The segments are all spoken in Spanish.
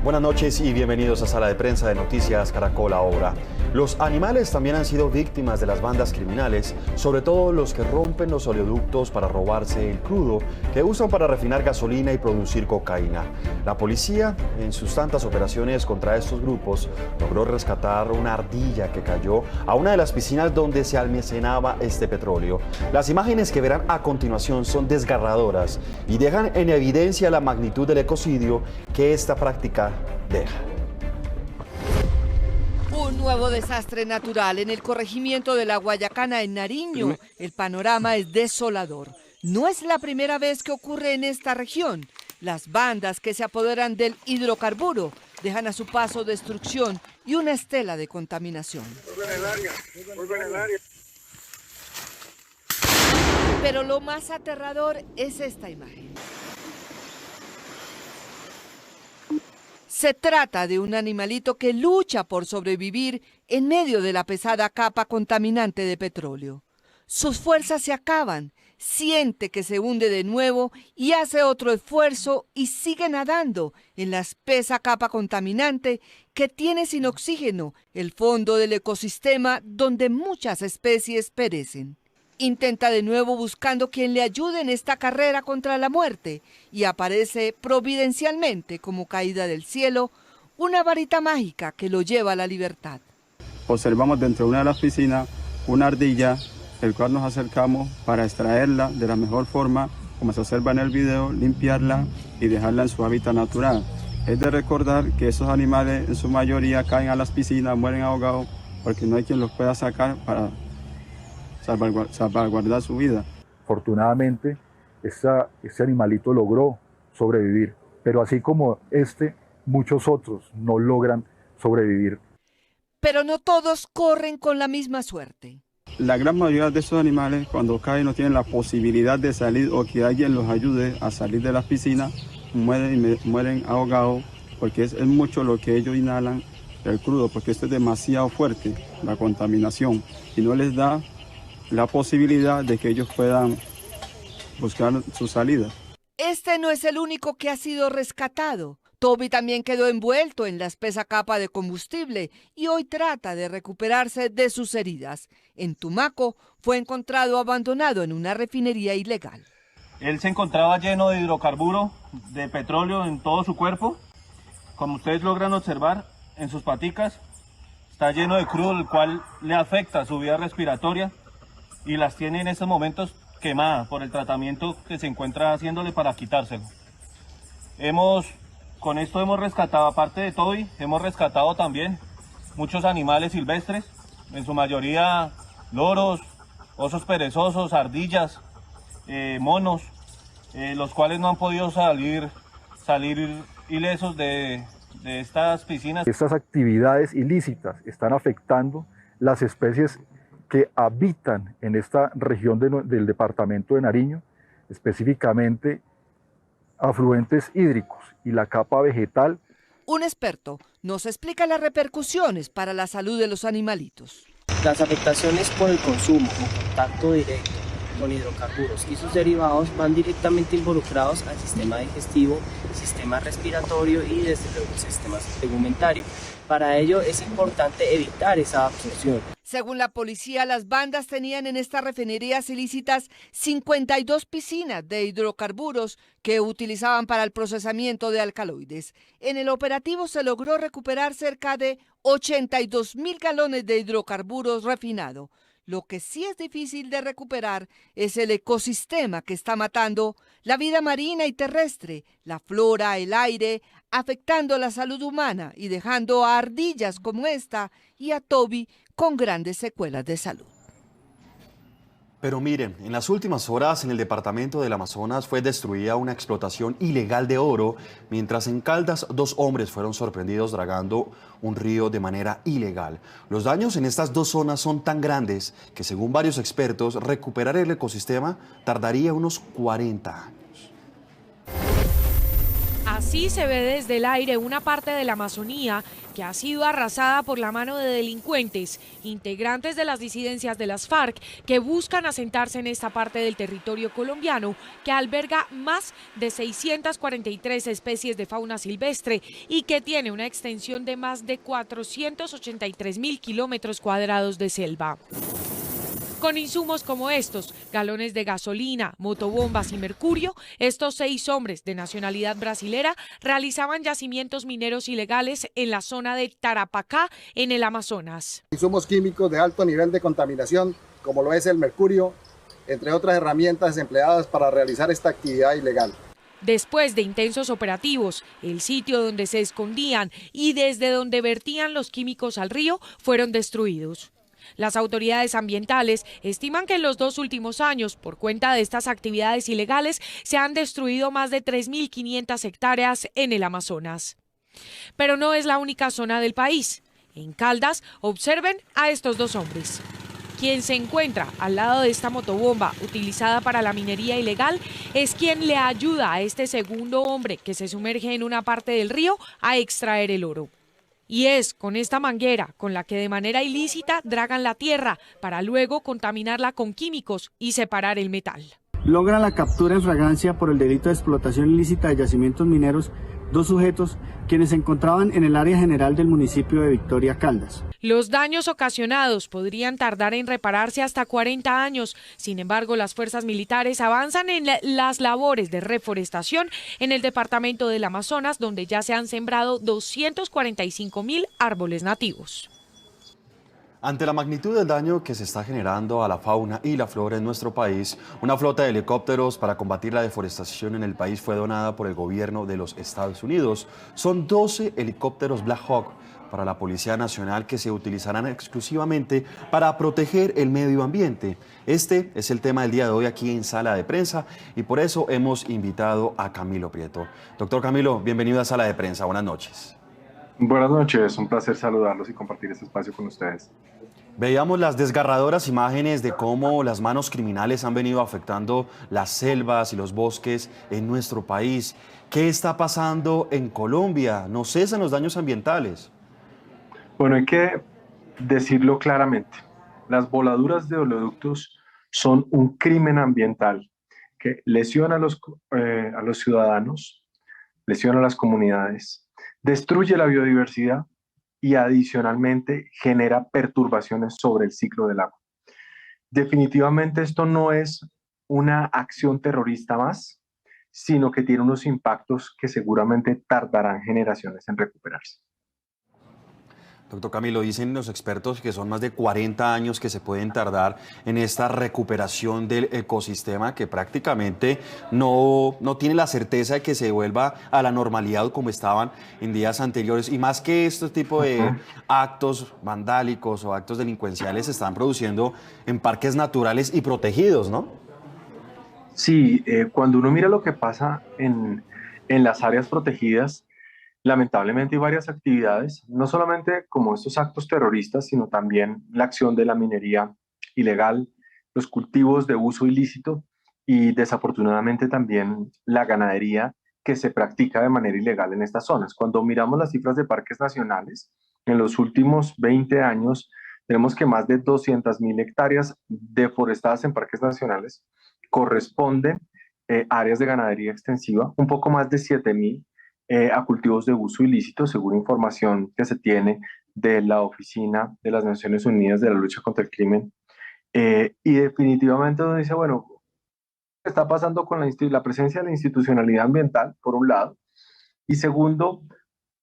Buenas noches y bienvenidos a Sala de Prensa de Noticias Caracol Ahora. Los animales también han sido víctimas de las bandas criminales, sobre todo los que rompen los oleoductos para robarse el crudo que usan para refinar gasolina y producir cocaína. La policía, en sus tantas operaciones contra estos grupos, logró rescatar una ardilla que cayó a una de las piscinas donde se almacenaba este petróleo. Las imágenes que verán a continuación son desgarradoras y dejan en evidencia la magnitud del ecocidio que esta práctica deja. Un nuevo desastre natural en el corregimiento de La Guayacana, en Nariño. El panorama es desolador. No es la primera vez que ocurre en esta región. Las bandas que se apoderan del hidrocarburo dejan a su paso destrucción y una estela de contaminación. Pero lo más aterrador es esta imagen. Se trata de un animalito que lucha por sobrevivir en medio de la pesada capa contaminante de petróleo. Sus fuerzas se acaban, siente que se hunde de nuevo y hace otro esfuerzo y sigue nadando en la espesa capa contaminante que tiene sin oxígeno el fondo del ecosistema donde muchas especies perecen. Intenta de nuevo buscando quien le ayude en esta carrera contra la muerte y aparece providencialmente como caída del cielo una varita mágica que lo lleva a la libertad. Observamos dentro de una de las piscinas una ardilla, el cual nos acercamos para extraerla de la mejor forma, como se observa en el video, limpiarla y dejarla en su hábitat natural. Es de recordar que esos animales en su mayoría caen a las piscinas, mueren ahogados porque no hay quien los pueda sacar para salvaguardar su vida. Afortunadamente, ese animalito logró sobrevivir, pero así como muchos otros no logran sobrevivir. Pero no todos corren con la misma suerte. La gran mayoría de esos animales, cuando caen, no tienen la posibilidad de salir o que alguien los ayude a salir de las piscinas, mueren ahogados, porque es mucho lo que ellos inhalan el crudo, porque esto es demasiado fuerte, la contaminación, y no les da la posibilidad de que ellos puedan buscar su salida. Este no es el único que ha sido rescatado. Toby también quedó envuelto en la espesa capa de combustible y hoy trata de recuperarse de sus heridas. En Tumaco fue encontrado abandonado en una refinería ilegal. Él se encontraba lleno de hidrocarburo, de petróleo en todo su cuerpo. Como ustedes logran observar, en sus paticas está lleno de crudo, el cual le afecta su vía respiratoria y las tiene en estos momentos quemadas por el tratamiento que se encuentra haciéndole para quitárselo. Con esto hemos rescatado, aparte de Toby, hemos rescatado también muchos animales silvestres, en su mayoría loros, osos perezosos, ardillas, monos, los cuales no han podido salir ilesos de estas piscinas. Estas actividades ilícitas están afectando las especies que habitan en esta región del departamento de Nariño, específicamente afluentes hídricos y la capa vegetal. Un experto nos explica las repercusiones para la salud de los animalitos. Las afectaciones por el consumo o contacto directo con hidrocarburos y sus derivados van directamente involucrados al sistema digestivo, sistema respiratorio y desde luego el sistema tegumentario. Para ello es importante evitar esa absorción. Según la policía, las bandas tenían en estas refinerías ilícitas 52 piscinas de hidrocarburos que utilizaban para el procesamiento de alcaloides. En el operativo se logró recuperar cerca de 82.000 galones de hidrocarburos refinado. Lo que sí es difícil de recuperar es el ecosistema que está matando la vida marina y terrestre, la flora, el aire, afectando la salud humana y dejando a ardillas como esta y a Toby con grandes secuelas de salud. Pero miren, en las últimas horas en el departamento del Amazonas fue destruida una explotación ilegal de oro, mientras en Caldas 2 hombres fueron sorprendidos dragando un río de manera ilegal. Los daños en estas 2 zonas son tan grandes que, según varios expertos, recuperar el ecosistema tardaría unos 40 años. A Así se ve desde el aire una parte de la Amazonía que ha sido arrasada por la mano de delincuentes, integrantes de las disidencias de las FARC, que buscan asentarse en esta parte del territorio colombiano que alberga más de 643 especies de fauna silvestre y que tiene una extensión de más de 483.000 kilómetros cuadrados de selva. Con insumos como estos, galones de gasolina, motobombas y mercurio, estos 6 hombres de nacionalidad brasilera realizaban yacimientos mineros ilegales en la zona de Tarapacá, en el Amazonas. Insumos químicos de alto nivel de contaminación, como lo es el mercurio, entre otras herramientas empleadas para realizar esta actividad ilegal. Después de intensos operativos, el sitio donde se escondían y desde donde vertían los químicos al río fueron destruidos. Las autoridades ambientales estiman que en los 2 últimos años, por cuenta de estas actividades ilegales, se han destruido más de 3.500 hectáreas en el Amazonas. Pero no es la única zona del país. En Caldas, observen a estos 2 hombres. Quien se encuentra al lado de esta motobomba utilizada para la minería ilegal es quien le ayuda a este segundo hombre que se sumerge en una parte del río a extraer el oro. Y es con esta manguera con la que de manera ilícita dragan la tierra para luego contaminarla con químicos y separar el metal. Logran la captura en flagrancia por el delito de explotación ilícita de yacimientos mineros 2 sujetos quienes se encontraban en el área general del municipio de Victoria Caldas. Los daños ocasionados podrían tardar en repararse hasta 40 años. Sin embargo, las fuerzas militares avanzan en las labores de reforestación en el departamento del Amazonas, donde ya se han sembrado 245.000 árboles nativos. Ante la magnitud del daño que se está generando a la fauna y la flora en nuestro país, una flota de helicópteros para combatir la deforestación en el país fue donada por el gobierno de los Estados Unidos. Son 12 helicópteros Black Hawk para la Policía Nacional que se utilizarán exclusivamente para proteger el medio ambiente. Este es el tema del día de hoy aquí en Sala de Prensa y por eso hemos invitado a Camilo Prieto. Doctor Camilo, bienvenido a Sala de Prensa. Buenas noches. Buenas noches, un placer saludarlos y compartir este espacio con ustedes. Veíamos las desgarradoras imágenes de cómo las manos criminales han venido afectando las selvas y los bosques en nuestro país. ¿Qué está pasando en Colombia? ¿No cesan los daños ambientales? Bueno, hay que decirlo claramente. Las voladuras de oleoductos son un crimen ambiental que lesiona a los ciudadanos, lesiona a las comunidades, destruye la biodiversidad y adicionalmente genera perturbaciones sobre el ciclo del agua. Definitivamente esto no es una acción terrorista más, sino que tiene unos impactos que seguramente tardarán generaciones en recuperarse. Doctor Camilo, dicen los expertos que son más de 40 años que se pueden tardar en esta recuperación del ecosistema que prácticamente no tiene la certeza de que se vuelva a la normalidad como estaban en días anteriores. Y más que este tipo de actos vandálicos o actos delincuenciales se están produciendo en parques naturales y protegidos, ¿no? Sí, cuando uno mira lo que pasa en las áreas protegidas, lamentablemente hay varias actividades, no solamente como estos actos terroristas, sino también la acción de la minería ilegal, los cultivos de uso ilícito y desafortunadamente también la ganadería que se practica de manera ilegal en estas zonas. Cuando miramos las cifras de parques nacionales, en los últimos 20 años tenemos que más de 200.000 hectáreas deforestadas en parques nacionales corresponden áreas de ganadería extensiva, un poco más de 7.000 a cultivos de uso ilícito, según información que se tiene de la Oficina de las Naciones Unidas de la Lucha contra el Crimen. Y definitivamente uno dice, bueno, ¿qué está pasando con la presencia de la institucionalidad ambiental, por un lado? Y segundo,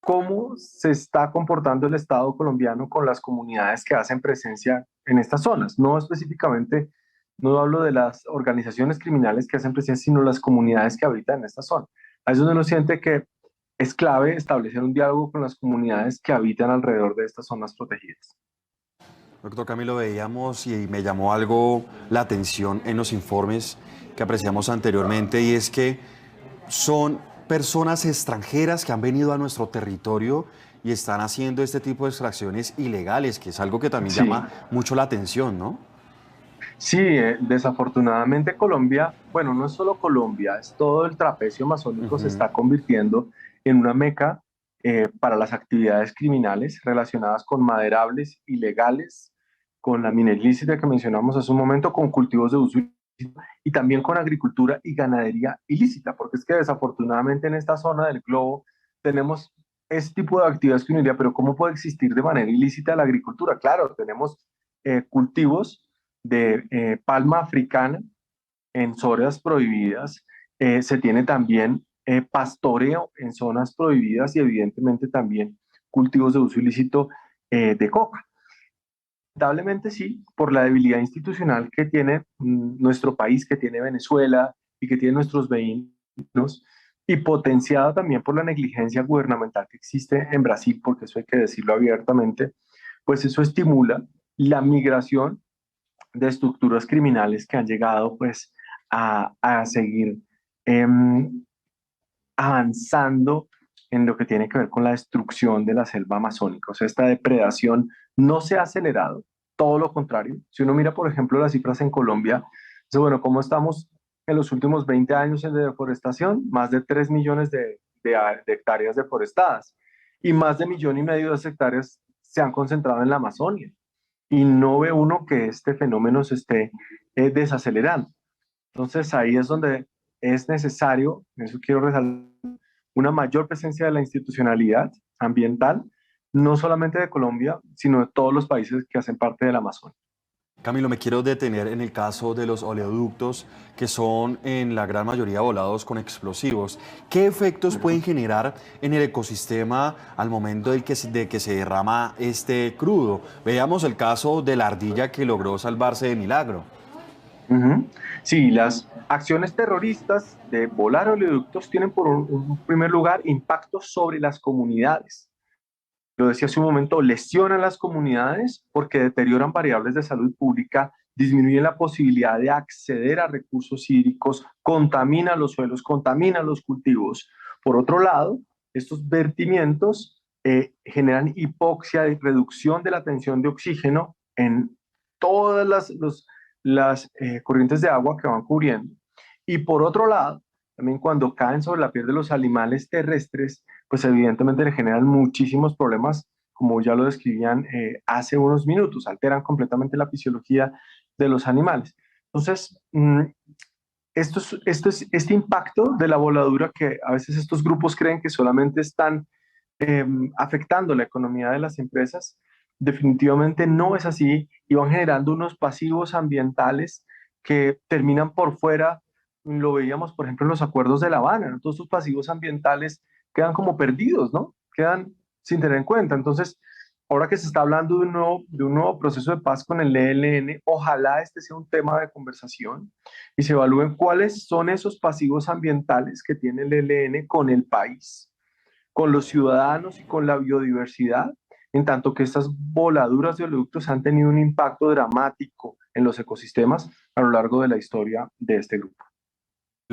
¿cómo se está comportando el Estado colombiano con las comunidades que hacen presencia en estas zonas? No específicamente, no hablo de las organizaciones criminales que hacen presencia, sino las comunidades que habitan en esta zona. Ahí es donde uno siente que es clave establecer un diálogo con las comunidades que habitan alrededor de estas zonas protegidas. Doctor Camilo, veíamos y me llamó algo la atención en los informes que apreciamos anteriormente y es que son personas extranjeras que han venido a nuestro territorio y están haciendo este tipo de extracciones ilegales, que es algo que también llama mucho la atención, ¿no? Sí, desafortunadamente Colombia, bueno, no es solo Colombia, es todo el trapecio amazónico se está convirtiendo en una meca para las actividades criminales relacionadas con maderables ilegales, con la minería ilícita que mencionamos hace un momento, con cultivos de uso ilícito y también con agricultura y ganadería ilícita, porque es que desafortunadamente en esta zona del globo tenemos ese tipo de actividades que uno diría, pero ¿cómo puede existir de manera ilícita la agricultura? Claro, tenemos cultivos de palma africana en zonas prohibidas, se tiene también pastoreo en zonas prohibidas y evidentemente también cultivos de uso ilícito de coca. Lamentablemente sí, por la debilidad institucional que tiene nuestro país, que tiene Venezuela y que tienen nuestros vecinos, y potenciada también por la negligencia gubernamental que existe en Brasil, porque eso hay que decirlo abiertamente, pues eso estimula la migración de estructuras criminales que han llegado pues a seguir avanzando en lo que tiene que ver con la destrucción de la selva amazónica. O sea, esta depredación no se ha acelerado, todo lo contrario. Si uno mira, por ejemplo, las cifras en Colombia, dice, bueno, ¿cómo estamos en los últimos 20 años en deforestación? Más de 3 millones de hectáreas deforestadas y más de 1,5 millones de esas hectáreas se han concentrado en la Amazonia. Y no ve uno que este fenómeno se esté desacelerando. Entonces ahí es donde es necesario, eso quiero resaltar, una mayor presencia de la institucionalidad ambiental, no solamente de Colombia, sino de todos los países que hacen parte del Amazonas. Camilo, me quiero detener en el caso de los oleoductos que son en la gran mayoría volados con explosivos. ¿Qué efectos pueden generar en el ecosistema al momento de que se derrama este crudo? Veamos el caso de la ardilla que logró salvarse de milagro. Sí, las acciones terroristas de volar oleoductos tienen por un primer lugar impactos sobre las comunidades. Lo decía hace un momento, lesionan las comunidades porque deterioran variables de salud pública, disminuyen la posibilidad de acceder a recursos hídricos, contaminan los suelos, contaminan los cultivos. Por otro lado, estos vertimientos generan hipoxia y reducción de la tensión de oxígeno en todas las corrientes de agua que van cubriendo. Y por otro lado, también cuando caen sobre la piel de los animales terrestres, pues evidentemente le generan muchísimos problemas, como ya lo describían hace unos minutos, alteran completamente la fisiología de los animales. Entonces, este impacto de la voladura que a veces estos grupos creen que solamente están afectando la economía de las empresas, definitivamente no es así y van generando unos pasivos ambientales que terminan por fuera. Lo veíamos, por ejemplo, en los acuerdos de La Habana, ¿no? Todos estos pasivos ambientales quedan como perdidos, ¿no? Quedan sin tener en cuenta. Entonces, ahora que se está hablando de un nuevo proceso de paz con el ELN, ojalá este sea un tema de conversación y se evalúen cuáles son esos pasivos ambientales que tiene el ELN con el país, con los ciudadanos y con la biodiversidad, en tanto que estas voladuras de oleoductos han tenido un impacto dramático en los ecosistemas a lo largo de la historia de este grupo.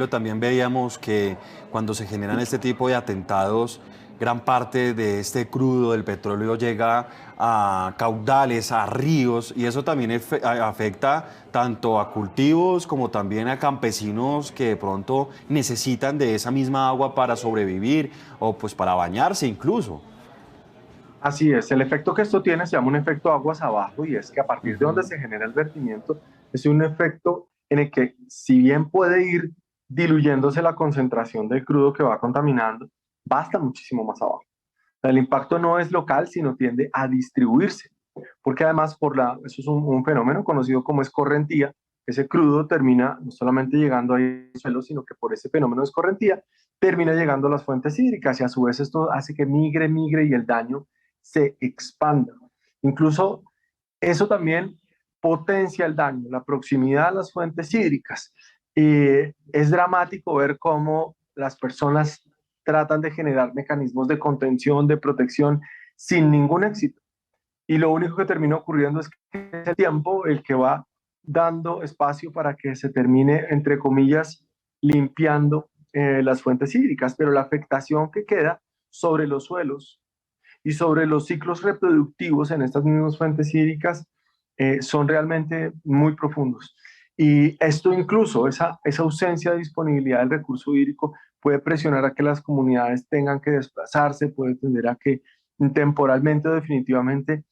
También veíamos que cuando se generan este tipo de atentados, gran parte de este crudo del petróleo llega a caudales, a ríos, y eso también afecta tanto a cultivos como también a campesinos que de pronto necesitan de esa misma agua para sobrevivir o pues para bañarse incluso. Así es, el efecto que esto tiene se llama un efecto aguas abajo, y es que a partir de donde se genera el vertimiento es un efecto en el que, si bien puede ir diluyéndose la concentración del crudo que va contaminando, va hasta muchísimo más abajo. El impacto no es local, sino tiende a distribuirse, porque además eso es un fenómeno conocido como escorrentía. Ese crudo termina no solamente llegando ahí al suelo, sino que por ese fenómeno de escorrentía termina llegando a las fuentes hídricas, y a su vez esto hace que migre y el daño se expanda. Incluso eso también potencia el daño, la proximidad a las fuentes hídricas. Es dramático ver cómo las personas tratan de generar mecanismos de contención, de protección, sin ningún éxito. Y lo único que termina ocurriendo es que es el tiempo el que va dando espacio para que se termine, entre comillas, limpiando las fuentes hídricas, pero la afectación que queda sobre los suelos y sobre los ciclos reproductivos en estas mismas fuentes hídricas son realmente muy profundos. Y esto incluso, esa ausencia de disponibilidad del recurso hídrico puede presionar a que las comunidades tengan que desplazarse, puede tender a que temporalmente o definitivamente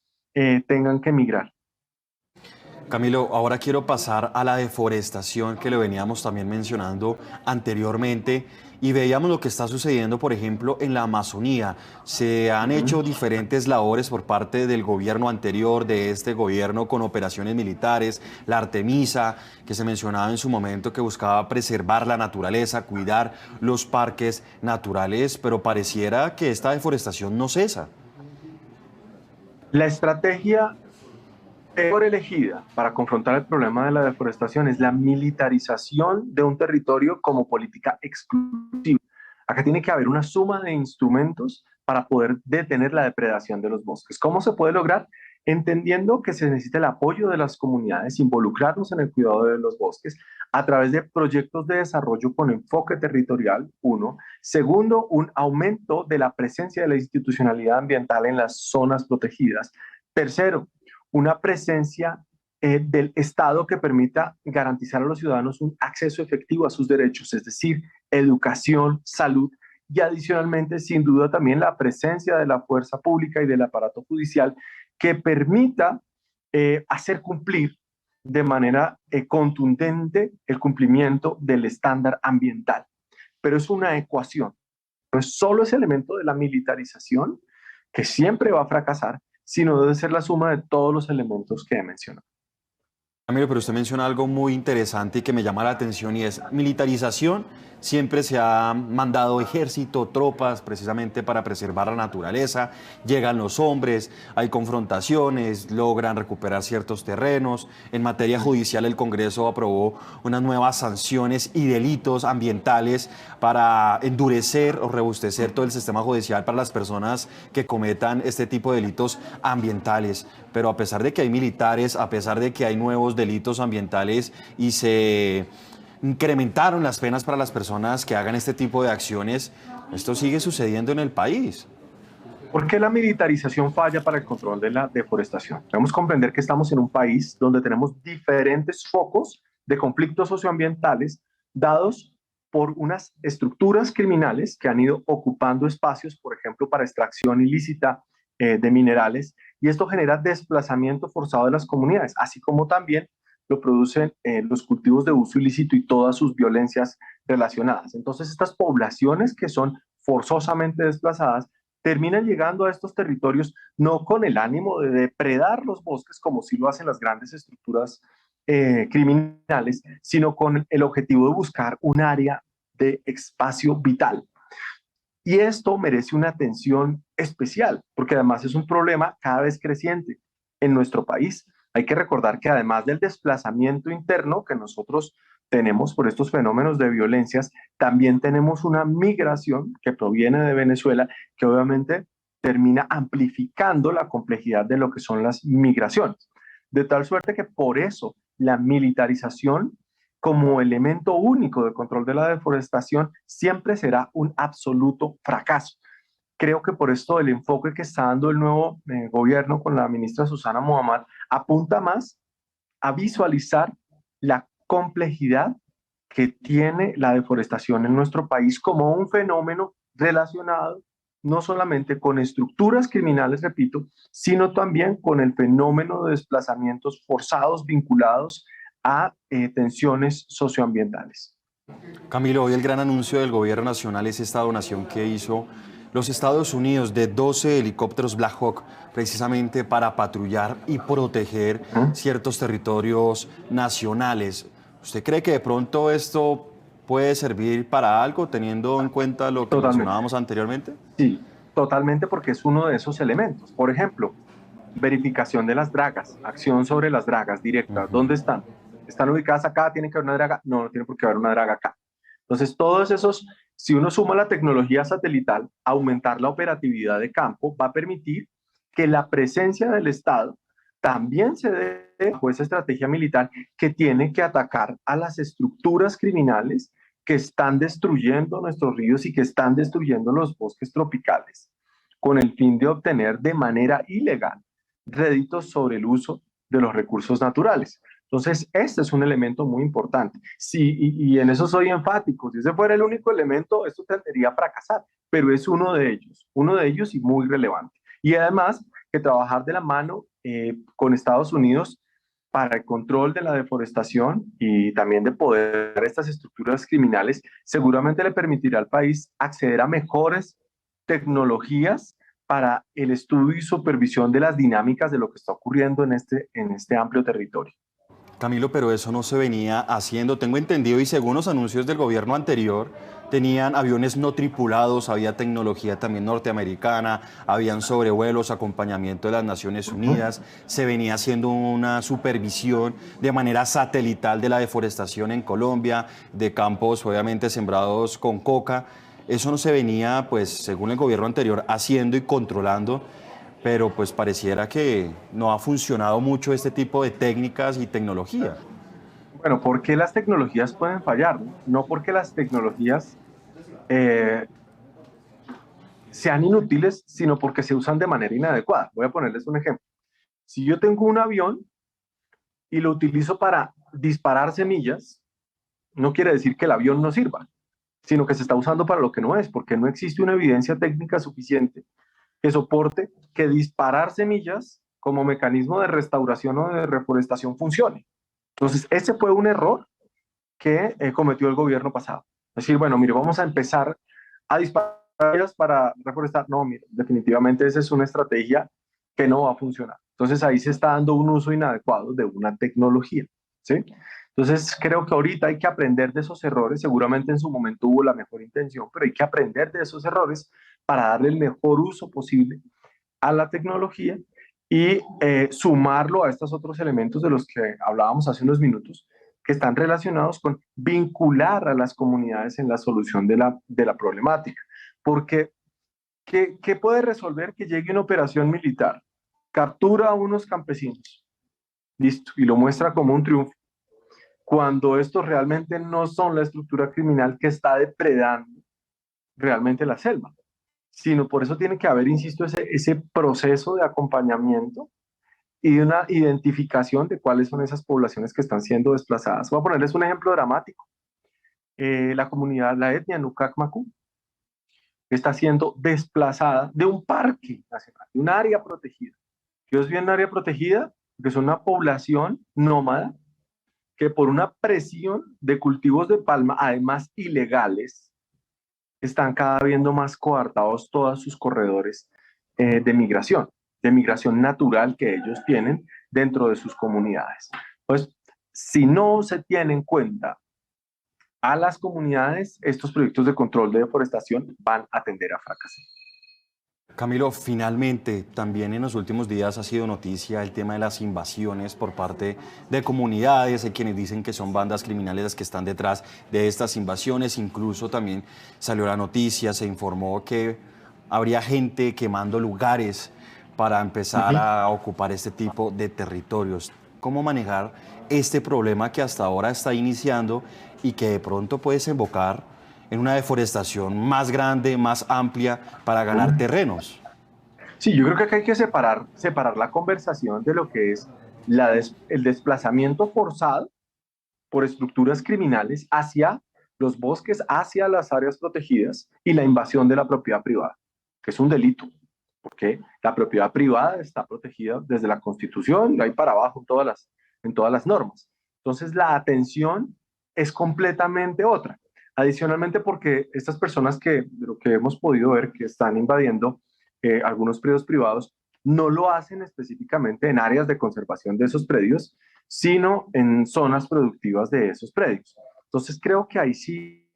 tengan que migrar. Camilo, ahora quiero pasar a la deforestación que le veníamos también mencionando anteriormente y veíamos lo que está sucediendo, por ejemplo, en la Amazonía. Se han hecho diferentes labores por parte del gobierno anterior, de este gobierno, con operaciones militares, la Artemisa, que se mencionaba en su momento, que buscaba preservar la naturaleza, cuidar los parques naturales, pero pareciera que esta deforestación no cesa. La estrategia peor elegida para confrontar el problema de la deforestación es la militarización de un territorio como política exclusiva. Acá tiene que haber una suma de instrumentos para poder detener la depredación de los bosques. ¿Cómo se puede lograr? Entendiendo que se necesita el apoyo de las comunidades, involucrarnos en el cuidado de los bosques a través de proyectos de desarrollo con enfoque territorial, uno. Segundo, un aumento de la presencia de la institucionalidad ambiental en las zonas protegidas. Tercero, una presencia del Estado que permita garantizar a los ciudadanos un acceso efectivo a sus derechos, es decir, educación, salud y adicionalmente, sin duda, también la presencia de la fuerza pública y del aparato judicial que permita hacer cumplir de manera contundente el cumplimiento del estándar ambiental. Pero es una ecuación, no es solo ese elemento de la militarización que siempre va a fracasar, sino debe ser la suma de todos los elementos que he mencionado. Camilo, pero usted menciona algo muy interesante y que me llama la atención y es militarización. Siempre se ha mandado ejército, tropas, precisamente para preservar la naturaleza. Llegan los hombres, hay confrontaciones, logran recuperar ciertos terrenos. En materia judicial, el Congreso aprobó unas nuevas sanciones y delitos ambientales para endurecer o robustecer todo el sistema judicial para las personas que cometan este tipo de delitos ambientales. Pero a pesar de que hay militares, a pesar de que hay nuevos delitos ambientales y se incrementaron las penas para las personas que hagan este tipo de acciones, esto sigue sucediendo en el país. ¿Por qué la militarización falla para el control de la deforestación? Debemos comprender que estamos en un país donde tenemos diferentes focos de conflictos socioambientales dados por unas estructuras criminales que han ido ocupando espacios, por ejemplo, para extracción ilícita de minerales, y esto genera desplazamiento forzado de las comunidades, así como también lo producen los cultivos de uso ilícito y todas sus violencias relacionadas. Entonces, estas poblaciones que son forzosamente desplazadas terminan llegando a estos territorios no con el ánimo de depredar los bosques, como sí lo hacen las grandes estructuras criminales, sino con el objetivo de buscar un área de espacio vital. Y esto merece una atención especial, porque además es un problema cada vez creciente en nuestro país. Hay que recordar que además del desplazamiento interno que nosotros tenemos por estos fenómenos de violencias, también tenemos una migración que proviene de Venezuela, que obviamente termina amplificando la complejidad de lo que son las migraciones. De tal suerte que por eso la militarización como elemento único de control de la deforestación siempre será un absoluto fracaso. Creo que por esto el enfoque que está dando el nuevo gobierno con la ministra Susana Muhammad apunta más a visualizar la complejidad que tiene la deforestación en nuestro país como un fenómeno relacionado no solamente con estructuras criminales, repito, sino también con el fenómeno de desplazamientos forzados vinculados a tensiones socioambientales. Camilo, hoy el gran anuncio del gobierno nacional es esta donación que hizo los Estados Unidos de 12 helicópteros Black Hawk, precisamente para patrullar y proteger ciertos territorios nacionales. ¿Usted cree que de pronto esto puede servir para algo, teniendo en cuenta lo que mencionábamos anteriormente? Sí, totalmente, porque es uno de esos elementos. Por ejemplo, verificación de las dragas, acción sobre las dragas directas. ¿Dónde están? ¿Están ubicadas acá? ¿Tiene que haber una draga? No, no tiene por qué haber una draga acá. Entonces, todos esos, si uno suma la tecnología satelital, aumentar la operatividad de campo va a permitir que la presencia del Estado también se dé bajo esa estrategia militar que tiene que atacar a las estructuras criminales que están destruyendo nuestros ríos y que están destruyendo los bosques tropicales, con el fin de obtener de manera ilegal réditos sobre el uso de los recursos naturales. Entonces, este es un elemento muy importante. Sí, y en eso soy enfático. Si ese fuera el único elemento, esto tendería a fracasar, pero es uno de ellos y muy relevante. Y además, que trabajar de la mano con Estados Unidos para el control de la deforestación y también de poder a estas estructuras criminales, seguramente le permitirá al país acceder a mejores tecnologías para el estudio y supervisión de las dinámicas de lo que está ocurriendo en este amplio territorio. Camilo, pero eso no se venía haciendo, tengo entendido, y según los anuncios del gobierno anterior, tenían aviones no tripulados, había tecnología también norteamericana, habían sobrevuelos, acompañamiento de las Naciones Unidas, se venía haciendo una supervisión de manera satelital de la deforestación en Colombia, de campos obviamente sembrados con coca. Eso no se venía, pues, según el gobierno anterior, haciendo y controlando, pero pues pareciera que no ha funcionado mucho este tipo de técnicas y tecnología. Bueno, ¿por qué las tecnologías pueden fallar? No porque las tecnologías sean inútiles, sino porque se usan de manera inadecuada. Voy a ponerles un ejemplo. Si yo tengo un avión y lo utilizo para disparar semillas, no quiere decir que el avión no sirva, sino que se está usando para lo que no es, porque no existe una evidencia técnica suficiente que soporte que disparar semillas como mecanismo de restauración o de reforestación funcione. Entonces, ese fue un error que cometió el gobierno pasado. Es decir, bueno, mire, vamos a empezar a disparar semillas para reforestar. No, mire, definitivamente esa es una estrategia que no va a funcionar. Entonces, ahí se está dando un uso inadecuado de una tecnología, ¿sí? Entonces, creo que ahorita hay que aprender de esos errores. Seguramente en su momento hubo la mejor intención, pero hay que aprender de esos errores para darle el mejor uso posible a la tecnología y sumarlo a estos otros elementos de los que hablábamos hace unos minutos, que están relacionados con vincular a las comunidades en la solución de la problemática. Porque, ¿qué puede resolver que llegue una operación militar? Captura a unos campesinos, listo, y lo muestra como un triunfo, cuando estos realmente no son la estructura criminal que está depredando realmente la selva, sino por eso tiene que haber, insisto, ese proceso de acompañamiento y de una identificación de cuáles son esas poblaciones que están siendo desplazadas. Voy a ponerles un ejemplo dramático. La comunidad, la etnia Nucacmacú, está siendo desplazada de un parque nacional, de un área protegida. ¿Qué es bien área protegida? Que es una población nómada que por una presión de cultivos de palma, además ilegales, están cada vez viendo más coartados todos sus corredores de migración natural que ellos tienen dentro de sus comunidades. Pues, si no se tiene en cuenta a las comunidades, estos proyectos de control de deforestación van a tender a fracasar. Camilo, finalmente, también en los últimos días ha sido noticia el tema de las invasiones por parte de comunidades, hay quienes dicen que son bandas criminales las que están detrás de estas invasiones, incluso también salió la noticia, se informó que habría gente quemando lugares para empezar a ocupar este tipo de territorios. ¿Cómo manejar este problema que hasta ahora está iniciando y que de pronto puede desembocar en una deforestación más grande, más amplia, para ganar terrenos? Sí, yo creo que acá hay que separar la conversación de lo que es el desplazamiento forzado por estructuras criminales hacia los bosques, hacia las áreas protegidas y la invasión de la propiedad privada, que es un delito, porque la propiedad privada está protegida desde la Constitución, de ahí para abajo en todas las normas. Entonces la atención es completamente otra. Adicionalmente, porque estas personas de lo que hemos podido ver que están invadiendo algunos predios privados, no lo hacen específicamente en áreas de conservación de esos predios, sino en zonas productivas de esos predios. Entonces creo que ahí sí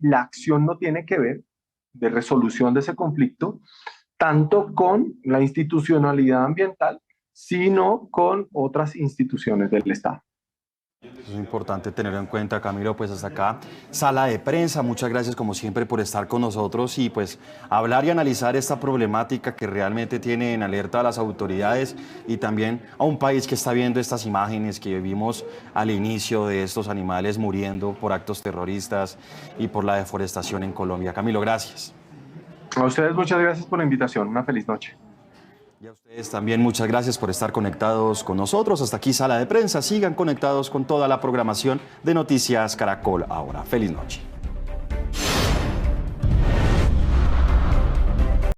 la acción no tiene que ver de resolución de ese conflicto, tanto con la institucionalidad ambiental, sino con otras instituciones del Estado. Es importante tenerlo en cuenta, Camilo. Pues hasta acá, sala de prensa. Muchas gracias como siempre por estar con nosotros y pues hablar y analizar esta problemática que realmente tiene en alerta a las autoridades y también a un país que está viendo estas imágenes que vimos al inicio de estos animales muriendo por actos terroristas y por la deforestación en Colombia. Camilo, gracias. A ustedes muchas gracias por la invitación. Una feliz noche. Y a ustedes también muchas gracias por estar conectados con nosotros. Hasta aquí Sala de Prensa. Sigan conectados con toda la programación de Noticias Caracol Ahora. Feliz noche.